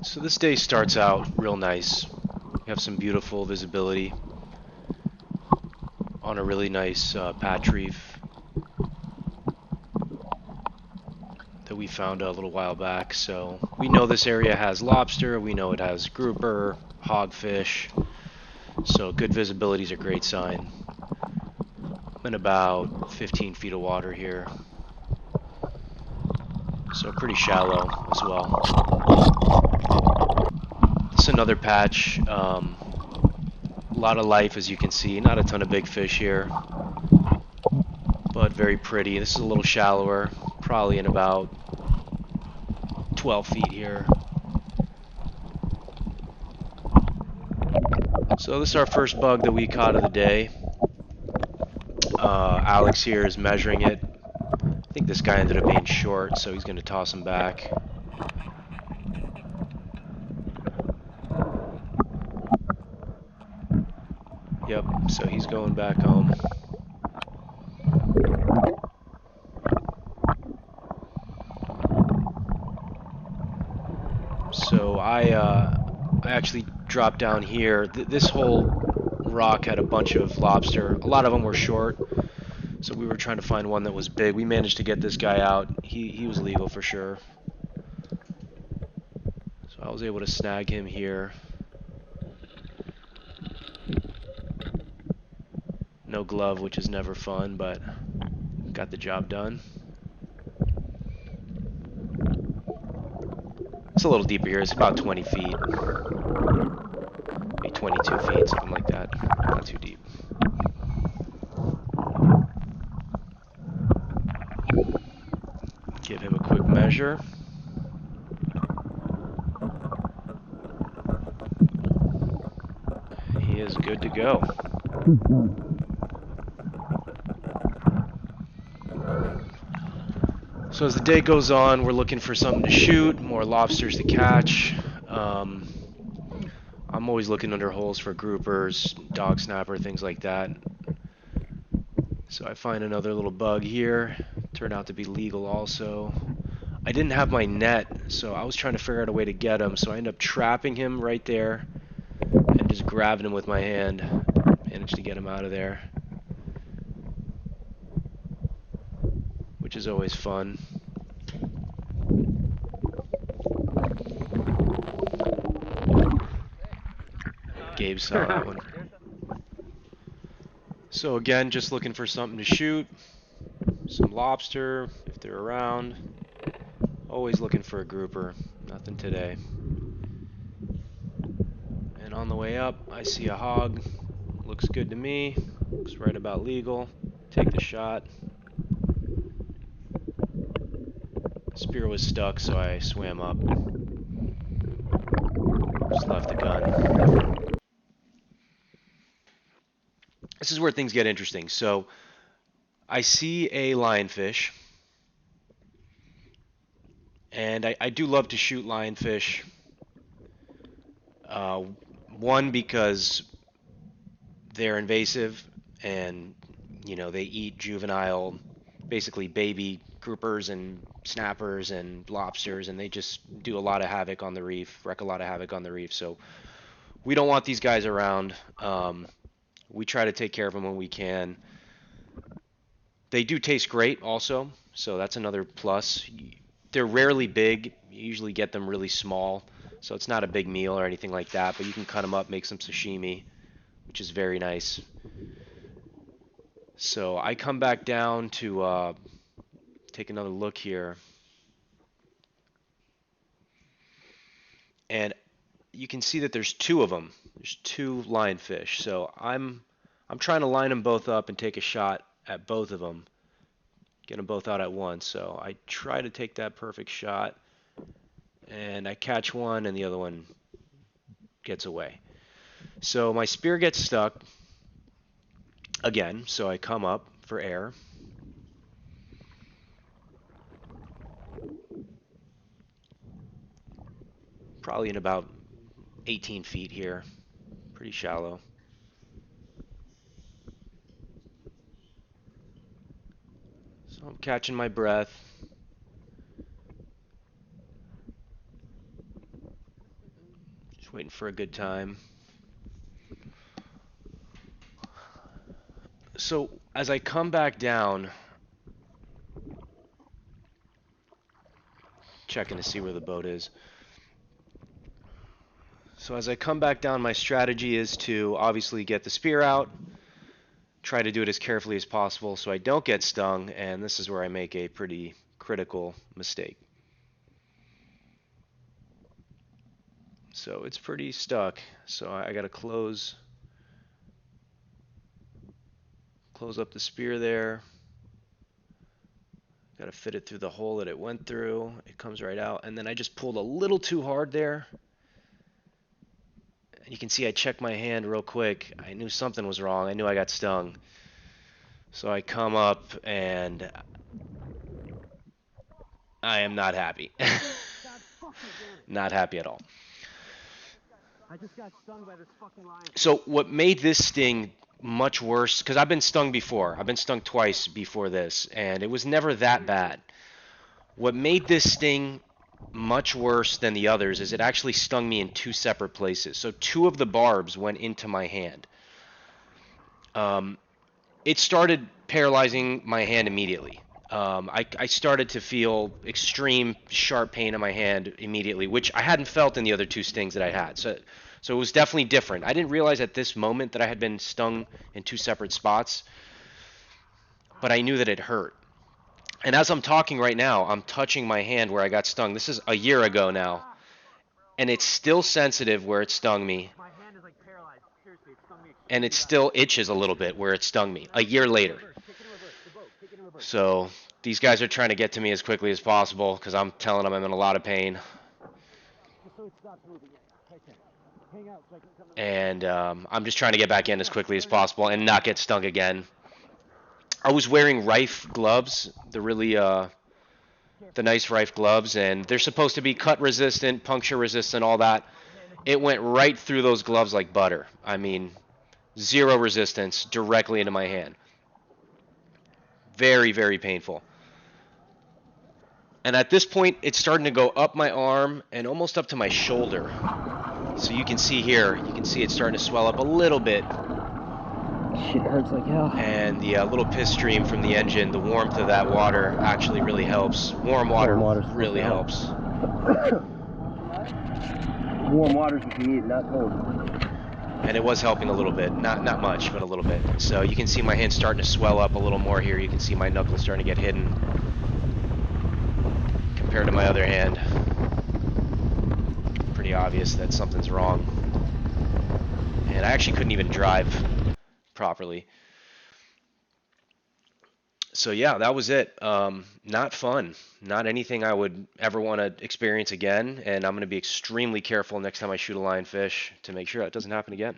So this day starts out real nice. We have some beautiful visibility on a really nice patch reef that we found a little while back. So we know this area has lobster, we know it has grouper, hogfish, so good visibility is a great sign. I'm in about 15 feet of water here, so pretty shallow as well. This is another patch. A lot of life, as you can see. Not a ton of big fish here, but very pretty. This is a little shallower, probably in about 12 feet here. So this is our first bug that we caught of the day. Alex here is measuring it. I think this guy ended up being short, so he's going to toss him back. Yep, so he's going back home. So I actually dropped down here. This whole rock had a bunch of lobster. A lot of them were short, so we were trying to find one that was big. We managed to get this guy out. He was legal for sure. So I was able to snag him here. No glove, which is never fun, but got the job done. It's a little deeper here. It's about 20 feet. Maybe 22 feet, something like that. Not too deep. Give him a quick measure. He is good to go. So as the day goes on, we're looking for something to shoot, more lobsters to catch. I'm always looking under holes for groupers, dog snapper, things like that. So I find another little bug here. Turned out to be legal also. I didn't have my net, so I was trying to figure out a way to get him. So I ended up trapping him right there and just grabbing him with my hand. Managed to get him out of there, which is always fun. Gabe saw that one. So again, just looking for something to shoot. Some lobster, if they're around. Always looking for a grouper. Nothing today. And on the way up, I see a hog. Looks good to me. Looks right about legal. Take the shot. Spear was stuck, so I swam up. Just left the gun. This is where things get interesting. So I see a lionfish. And I do love to shoot lionfish. One, because they're invasive and, you know, they eat juvenile, basically baby groupers and snappers and lobsters, and they just do a lot of havoc on the reef, wreak a lot of havoc on the reef. So we don't want these guys around. We try to take care of them when we can. They do taste great also, so that's another plus. They're rarely big. You usually get them really small, so it's not a big meal or anything like that, but you can cut them up, make some sashimi, which is very nice. So I come back down to take another look here, and you can see that there's two of them. There's two lionfish. So I'm trying to line them both up and take a shot at both of them, get them both out at once. So I try to take that perfect shot, and I catch one, and the other one gets away. So my spear gets stuck again, so I come up for air. Probably in about 18 feet here, pretty shallow. So I'm catching my breath. Waiting for a good time. So as I come back down, checking to see where the boat is. So as I come back down, my strategy is to obviously get the spear out, try to do it as carefully as possible so I don't get stung, and this is where I make a pretty critical mistake. So it's pretty stuck, so I gotta close up the spear there. Gotta fit it through the hole that it went through. It comes right out, and then I just pulled a little too hard there. And you can see I checked my hand real quick. I knew something was wrong. I knew I got stung. So I come up and I am not happy. Not happy at all. I just got stung by this fucking lion. So what made this sting much worse, because I've been stung before. I've been stung twice before this, and it was never that bad. What made this sting much worse than the others is it actually stung me in two separate places. So two of the barbs went into my hand. It started paralyzing my hand immediately. I started to feel extreme sharp pain in my hand immediately, which I hadn't felt in the other two stings that I had. So it was definitely different. I didn't realize at this moment that I had been stung in two separate spots, but I knew that it hurt. And as I'm talking right now, I'm touching my hand where I got stung. This is a year ago now, and it's still sensitive where it stung me. My hand is like paralyzed. Seriously, it stung me. And it still itches a little bit where it stung me a year later. So these guys are trying to get to me as quickly as possible because I'm telling them I'm in a lot of pain. And I'm just trying to get back in as quickly as possible and not get stung again. I was wearing Rife gloves, the nice Rife gloves, and they're supposed to be cut resistant, puncture resistant, all that. It went right through those gloves like butter. I mean, zero resistance directly into my hand. Very, very painful. And at this point, it's starting to go up my arm and almost up to my shoulder. So you can see here, you can see it's starting to swell up a little bit. Shit hurts like hell. And the little piss stream from the engine, the warmth of that water actually really helps. Warm water really helps. Warm water's what you need, not cold. And it was helping a little bit, not much, but a little bit. So you can see my hand starting to swell up a little more here. You can see my knuckles starting to get hidden compared to my other hand. Pretty obvious that something's wrong. And I actually couldn't even drive properly. So yeah, that was it. Not fun. Not anything I would ever want to experience again. And I'm going to be extremely careful next time I shoot a lionfish to make sure that doesn't happen again.